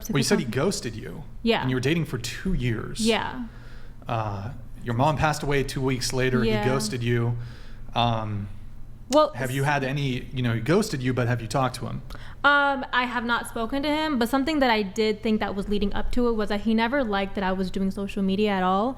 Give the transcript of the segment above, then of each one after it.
took Well, you said he ghosted you. Yeah. And you were dating for 2 years. Yeah. Your mom passed away 2 weeks later. Yeah. He ghosted you. Well, have you had any, he ghosted you, but have you talked to him? I have not spoken to him, but something that I did think that was leading up to it was that he never liked that I was doing social media at all.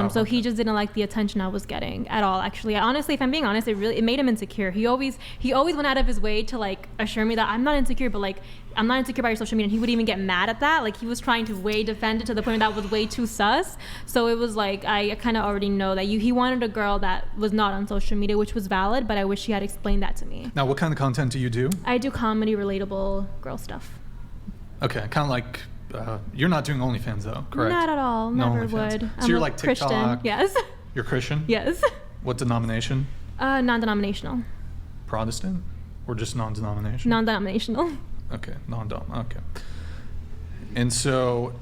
So he just didn't like the attention I was getting at all. Actually, honestly, if I'm being honest, it made him insecure. He always went out of his way to like assure me that I'm not insecure, but like I'm not insecure about your social media. And he would even get mad at that. Like he was trying to defend it to the point that was way too sus. So it was like I kind of already know that he wanted a girl that was not on social media, which was valid, but I wish he had explained that to me. Now, what kind of content do you do? I do comedy, relatable girl stuff. Okay, kind of like you're not doing OnlyFans though, correct? Not at all. No Never OnlyFans. would. So you're like TikTok. Christian. Yes. You're Christian? Yes. What denomination? Non-denominational. Protestant, or just non-denominational? Non-denominational. Okay, non-dom. Okay. And so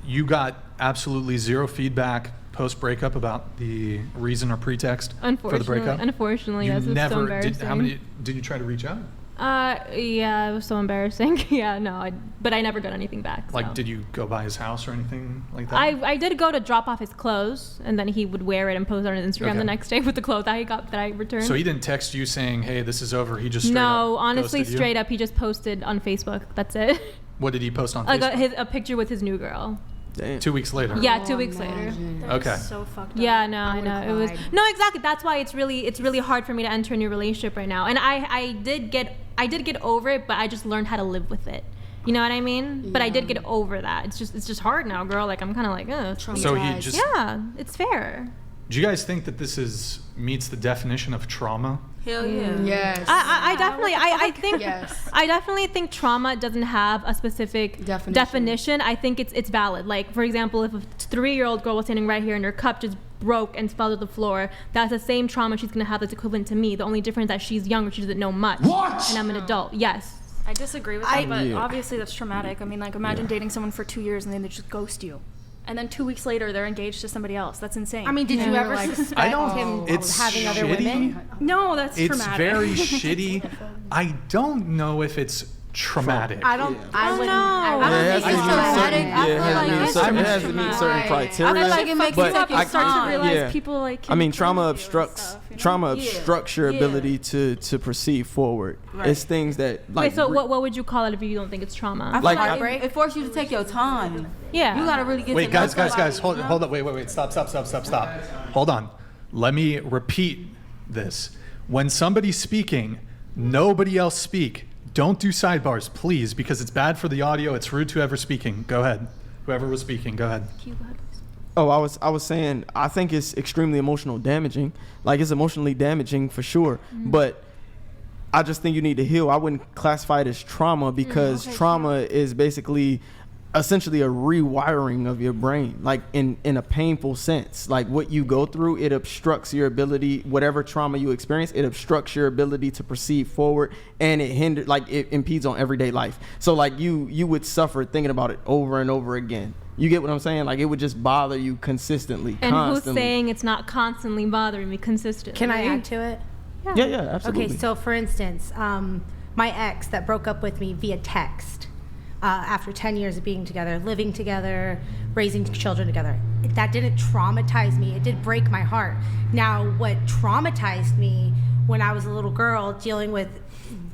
you got absolutely zero feedback post-breakup about the reason or pretext for the breakup? Unfortunately, you yes. It's never so embarrassing. did you try to reach out? Yeah, it was so embarrassing. Yeah, no, but I never got anything back. Like, so. did you go by his house or anything like that? I did go to drop off his clothes, and then he would wear it and post it on his Instagram the next day with the clothes that I returned. So he didn't text you saying, "Hey, this is over." He just honestly, straight up, he just posted on Facebook. That's it. What did he post on Facebook? I got a picture with his new girl. Damn. 2 weeks later. Yeah, 2 weeks later. Okay. So fucked up. Yeah, no, I know. It was exactly. That's why it's really hard for me to enter a new relationship right now. And I did get over it, but I just learned how to live with it. You know what I mean? Yeah. But I did get over that. It's just hard now, girl. Like I'm kind of like, So he just. Yeah, it's fair. Do you guys think that this meets the definition of trauma? Hell yeah. Yes. I think Yes. I definitely think trauma doesn't have a specific definition. I think it's valid. Like for example, if a 3-year-old girl was standing right here and her cup just broke and fell to the floor, that's the same trauma she's gonna have that's equivalent to me. The only difference is that she's younger, she doesn't know much. What? And I'm an adult. Yes. I disagree with that, but obviously that's traumatic. I mean, like imagine dating someone for 2 years and then they just ghost you. And then 2 weeks later, they're engaged to somebody else. That's insane. I mean, did you ever suspect him having other women? No, that's it's traumatic. It's very shitty. I don't know if it's traumatic. I don't. I wouldn't. It has to meet certain criteria. I feel like it makes but sense. You start to realize people like. I mean, trauma obstructs your ability to proceed forward. Right. It's things that like. Wait, so what would you call it if you don't think it's trauma? I feel like it forces you to take your time. Yeah. You gotta really get. Wait, guys, hold up, wait, stop. Hold on. Let me repeat this. When somebody's speaking, nobody else speak. Don't do sidebars, please, because it's bad for the audio. It's rude to whoever speaking. Go ahead. Whoever was speaking, go ahead. Oh, I was saying I think it's extremely emotional damaging. Like it's emotionally damaging for sure, but I just think you need to heal. I wouldn't classify it as trauma because trauma is basically essentially a rewiring of your brain, like in a painful sense. Like what you go through, it obstructs your ability, whatever trauma you experience, it obstructs your ability to proceed forward, and it impedes on everyday life. So like you would suffer thinking about it over and over again. You get what I'm saying? Like it would just bother you consistently, and constantly. Who's saying it's not constantly bothering me consistently? Can I add to it? Yeah, absolutely. Okay, so for instance, my ex that broke up with me via text after 10 years of being together, living together, raising children together, that didn't traumatize me. It did break my heart. Now, what traumatized me when I was a little girl dealing with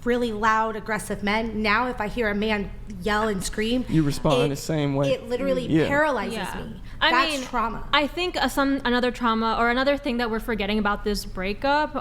really loud, aggressive men, now if I hear a man yell and scream, you respond the same way. It literally paralyzes me. That's trauma. I think another trauma or another thing that we're forgetting about this breakup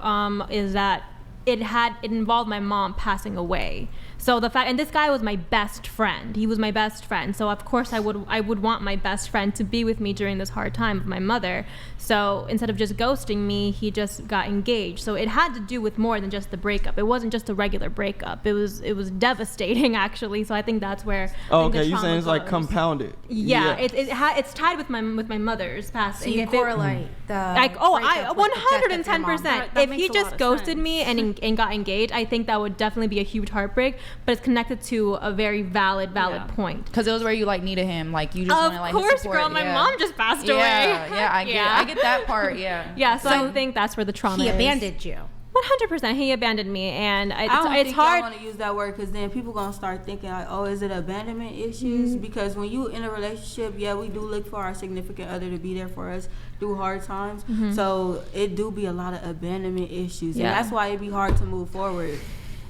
is that it involved my mom passing away. So the fact, and this guy was my best friend. He was my best friend. So of course I would want my best friend to be with me during this hard time of my mother. So instead of just ghosting me, he just got engaged. So it had to do with more than just the breakup. It wasn't just a regular breakup. It was devastating actually. So I think that's where. Oh, okay. You're saying it's like compounded. Yeah. It's tied with my mother's passing. So you correlate the. Like 110%. If he just ghosted me and got engaged, I think that would definitely be a huge heartbreak. But it's connected to a very valid point. Because it was where you like needed him, like you just want to like. Of course, support. girl. My mom just passed away. Yeah, I get that part. Yeah. Yeah, so I think that's where the trauma is. He abandoned you. 100%. He abandoned me, and I don't it's think hard. I want to use that word because then people gonna start thinking like, oh, is it abandonment issues? Because when you in a relationship, yeah, we do look for our significant other to be there for us through hard times. So it do be a lot of abandonment issues, and that's why it be hard to move forward.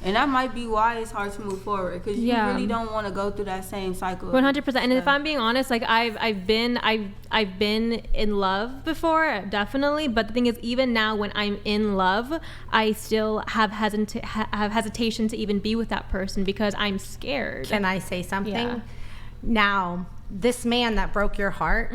And that might be why it's hard to move forward because you really don't want to go through that same cycle. 100%. And if I'm being honest, like I've been in love before, definitely. But the thing is, even now when I'm in love, I still have hesitation to even be with that person because I'm scared. Can I say something? Yeah. Now, this man that broke your heart,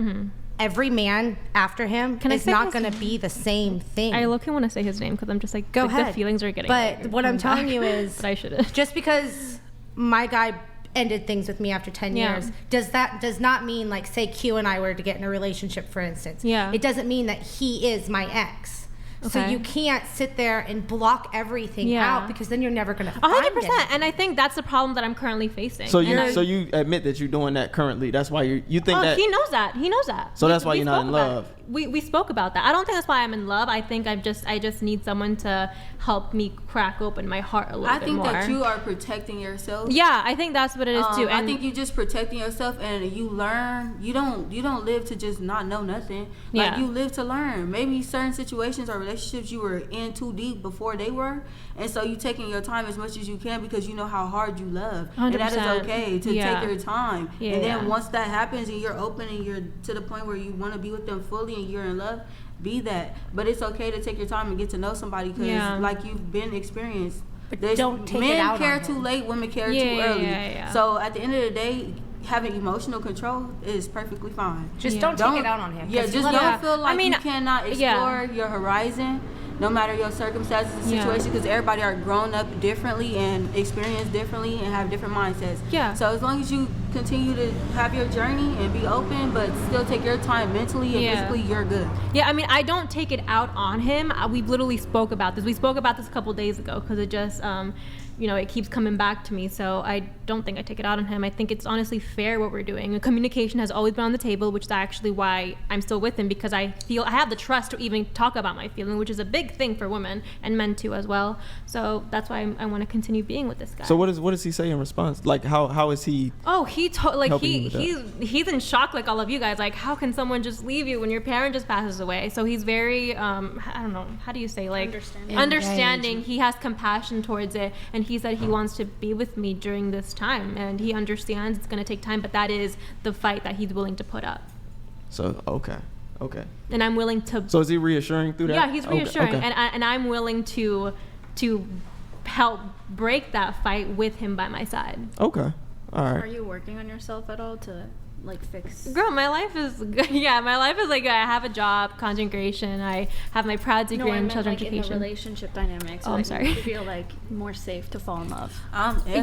every man after him is not going to be the same thing. I look and want to say his name because I'm just like, go ahead. The feelings are getting. But what I'm telling you is, but I shouldn't. Just because my guy ended things with me after 10 years, does not mean like say Q and I were to get in a relationship, for instance. Yeah. It doesn't mean that he is my ex. So you can't sit there and block everything out because then you're never going to find 100%. And I think that's the problem that I'm currently facing. So you admit that you're doing that currently. That's why you think that. He knows that. He knows that. So that's why you're not in love. We spoke about that. I don't think that's why I'm in love. I think I just need someone to help me crack open my heart a little bit more. I think that you are protecting yourself. Yeah, I think that's what it is too. And I think you just protecting yourself, and you learn. You don't live to just not know nothing. Like you live to learn. Maybe certain situations or relationships you were in too deep before they were, and so you taking your time as much as you can because you know how hard you love, 100%. and that is okay to take your time. Yeah, and then once that happens and you're open and you're to the point where you want to be with them fully and you're in love, be that. But it's okay to take your time and get to know somebody because like you've been experienced. Don't take men it out care on too him. late, women care too early. So at the end of the day, having emotional control is perfectly fine. Just don't take it out on him. Yeah, just don't feel like you cannot explore your horizon, no matter your circumstances and situation, because everybody are grown up differently and experience differently and have different mindsets. Yeah. So as long as you continue to have your journey and be open, but still take your time mentally and physically, you're good. Yeah, I mean, I don't take it out on him. We literally spoke about this. We spoke about this a couple days ago because it just, it keeps coming back to me. So I don't think I take it out on him. I think it's honestly fair what we're doing. And communication has always been on the table, which is actually why I'm still with him, because I feel I have the trust to even talk about my feeling, which is a big thing for women and men too as well. So that's why I want to continue being with this guy. So what does he say in response? Like how is he? Oh, he's in shock like all of you guys. Like, how can someone just leave you when your parent just passes away? So he's very I don't know, how do you say, like understanding. He has compassion towards it, and he said he wants to be with me during this time, and he understands it's going to take time, but that is the fight that he's willing to put up. So okay. And I'm willing to. So is he reassuring through that? Yeah, he's reassuring, okay. And I'm willing to help break that fight with him by my side. Okay, all right. Are you working on yourself at all to like fix? Girl, my life is good. Yeah, my life is like, I have a job, content creation. I have my proud degree in children's education. In the relationship dynamics. Oh, I'm sorry. You feel like more safe to fall in love.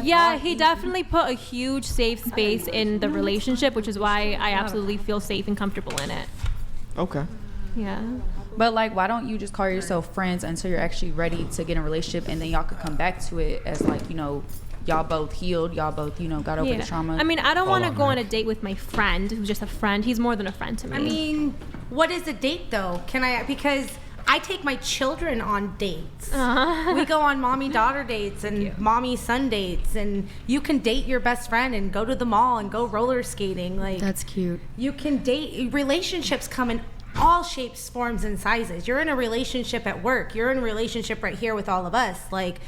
Yeah, he definitely put a huge safe space in the relationship, which is why I absolutely feel safe and comfortable in it. Okay. Yeah. But like, why don't you just call yourself friends until you're actually ready to get in a relationship, and then y'all could come back to it as like, y'all both healed, y'all both, got over the trauma. I mean, I don't want to go on a date with my friend who's just a friend. He's more than a friend to me. I mean, what is a date though? Because I take my children on dates. We go on mommy-daughter dates and mommy-son dates, and you can date your best friend and go to the mall and go roller skating. Like, that's cute. You can date. Relationships come in all shapes, forms, and sizes. You're in a relationship at work. You're in a relationship right here with all of us. Like,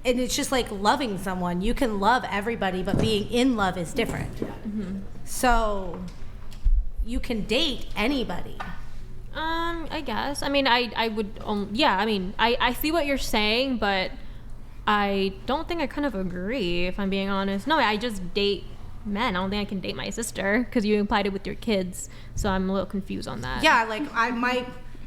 and it's just like loving someone. You can love everybody, but being in love is different. Mm-hmm. So you can date anybody. I guess. I mean, I would. I mean, I see what you're saying, but I don't think I kind of agree, if I'm being honest. No, I just date men. I don't think I can date my sister because you implied it with your kids. So I'm a little confused on that. Yeah, like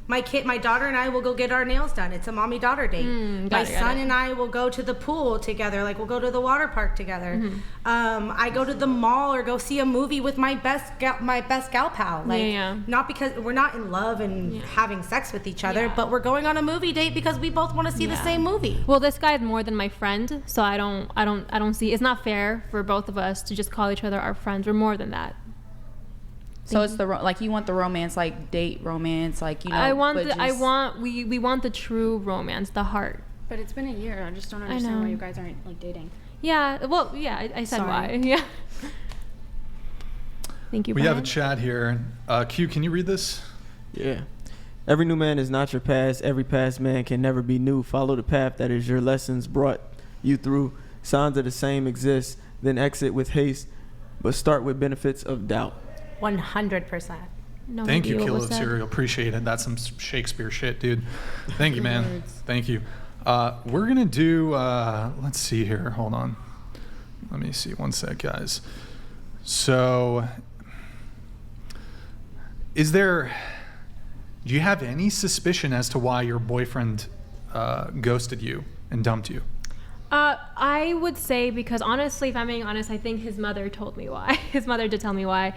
my daughter and I will go get our nails done. It's a mommy-daughter date. My son and I will go to the pool together. Like, we'll go to the water park together. Mm-hmm. I go to the mall or go see a movie with my best gal pal. Like, not because we're not in love and having sex with each other, but we're going on a movie date because we both want to see the same movie. Well, this guy is more than my friend, so I don't see. It's not fair for both of us to just call each other our friends. We're more than that. So it's like you want the romance, like date romance, like you know. We want the true romance, the heart. But it's been a year. I just don't understand why you guys aren't like dating. Yeah. Well, yeah. I said why. Yeah. Thank you. We Brian. have a chat here. Q, can you read this? Yeah. Every new man is not your past. Every past man can never be new. Follow the path that is your lessons brought you through. Signs of the same exist. Then exit with haste, but start with benefits of doubt. 100%. No Thank you, idea what Kilo was said. Cereal. Appreciate it. That's some Shakespeare shit, dude. Thank you, man. Thank you. We're going to do, let's see here. Hold on. Let me see. One sec, guys. So, do you have any suspicion as to why your boyfriend ghosted you and dumped you? I would say because honestly, if I'm being honest, I think his mother told me why. His mother did tell me why,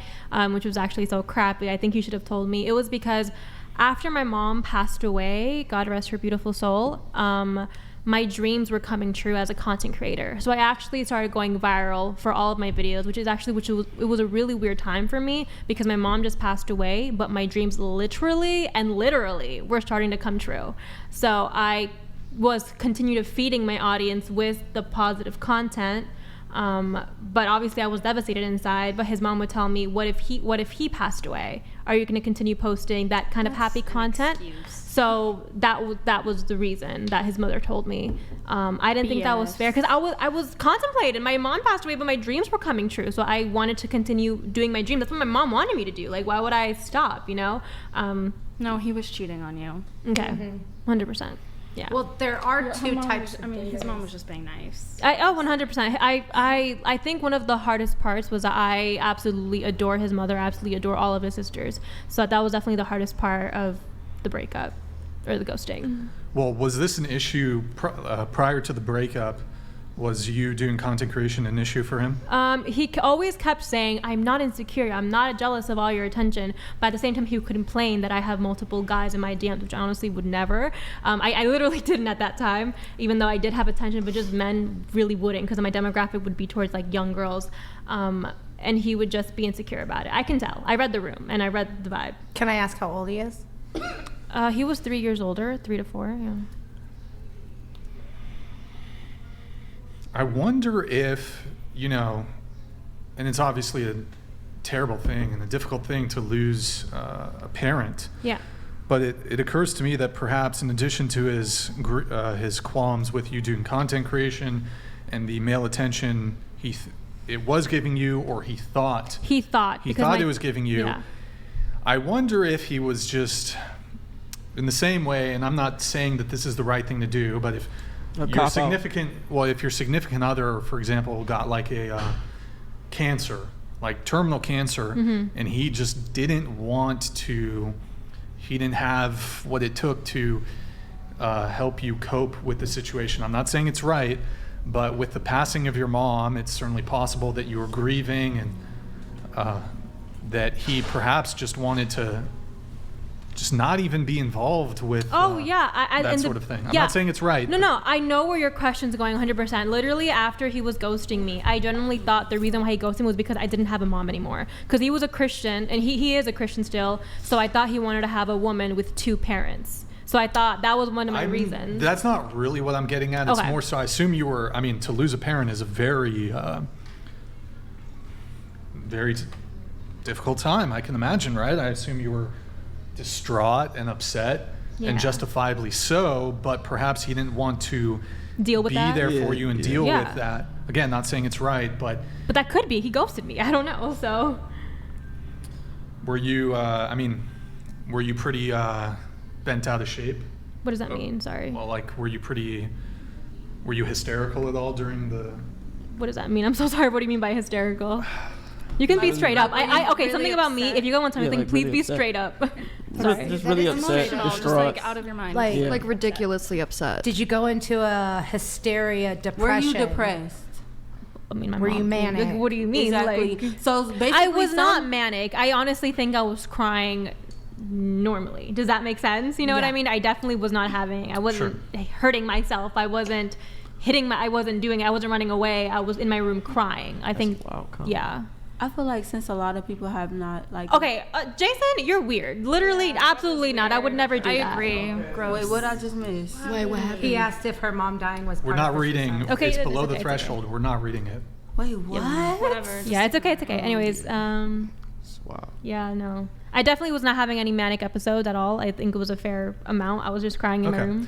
which was actually so crappy. I think he should have told me. It was because after my mom passed away, God rest her beautiful soul, my dreams were coming true as a content creator. So I actually started going viral for all of my videos, it was a really weird time for me because my mom just passed away, but my dreams literally were starting to come true. So I was continue to feeding my audience with the positive content, but obviously I was devastated inside. But his mom would tell me, what if he passed away? Are you going to continue posting that kind of happy content? So that was the reason that his mother told me. I didn't think that was fair because I was contemplating. My mom passed away, but my dreams were coming true, so I wanted to continue doing my dream. That's what my mom wanted me to do. Like, why would I stop, you know? No, he was cheating on you. Okay. 100%. Yeah. Well, there are two types. His mom was just being nice. 100%. I think one of the hardest parts was that I absolutely adore his mother, absolutely adore all of his sisters. So that was definitely the hardest part of the breakup or the ghosting. Well, was this an issue prior to the breakup? Was you doing content creation an issue for him? He always kept saying, I'm not insecure, I'm not jealous of all your attention, but at the same time he would complain that I have multiple guys in my DMs, which I honestly would never. I literally didn't at that time, even though I did have attention, but just men really wouldn't, because my demographic would be towards like young girls, and he would just be insecure about it. I can tell. I read the room and I read the vibe. Can I ask how old he is? He was 3 years older, 3 to 4, yeah. I wonder if, and it's obviously a terrible thing and a difficult thing to lose a parent. Yeah. But it occurs to me that perhaps in addition to his qualms with you doing content creation and the male attention it was giving you, or he thought it was giving you, yeah. I wonder if he was just in the same way, and I'm not saying that this is the right thing to do, but if your significant other, for example, got like a cancer, like terminal cancer, and he just didn't have what it took to help you cope with the situation. I'm not saying it's right, but with the passing of your mom, it's certainly possible that you were grieving and that he perhaps just wanted to just not even be involved with that sort of thing. I'm not saying it's right. No, I know where your question's going 100%. Literally, after he was ghosting me, I genuinely thought the reason why he ghosted me was because I didn't have a mom anymore. Because he was a Christian, and he is a Christian still, so I thought he wanted to have a woman with 2 parents. So I thought that was one of my reasons. That's not really what I'm getting at. It's more so, I assume you were, to lose a parent is a very, very difficult time, I can imagine, right? I assume you were distraught and upset, and justifiably so, but perhaps he didn't want to deal with that. Be there for you and deal with that. Again, not saying it's right, but that could be. He ghosted me. I don't know. So were you were you pretty bent out of shape? What does that mean? Sorry. Well, like, were you hysterical at all during the... What does that mean? I'm so sorry. What do you mean by hysterical? You can be straight up. Okay, something about me. If you go on something, please be straight up. Just really upset, just like out of your mind. Like ridiculously upset. Did you go into a hysteria, depression? Were you depressed? Were you manic? Like, what do you mean? Exactly. So basically, I was not manic. I honestly think I was crying normally. Does that make sense? You know what I mean? I definitely was not having. I wasn't hurting myself. I wasn't hitting I wasn't running away. I was in my room crying. I think. Wow, yeah. I feel like since a lot of people have not like. Okay, Jason, you're weird. Literally, absolutely not. I would never do that. I agree. Gross. Wait, what I just missed? Wait, what happened? He asked if her mom dying was. We're part not of her reading. suicide. Okay, It's it's below okay, the it's threshold. We're not reading it. Wait, what? Whatever. Yeah, it's okay. It's okay. Anyways, Wow. yeah, no. I definitely was not having any manic episodes at all. I think it was a fair amount. I was just crying in my Okay. room.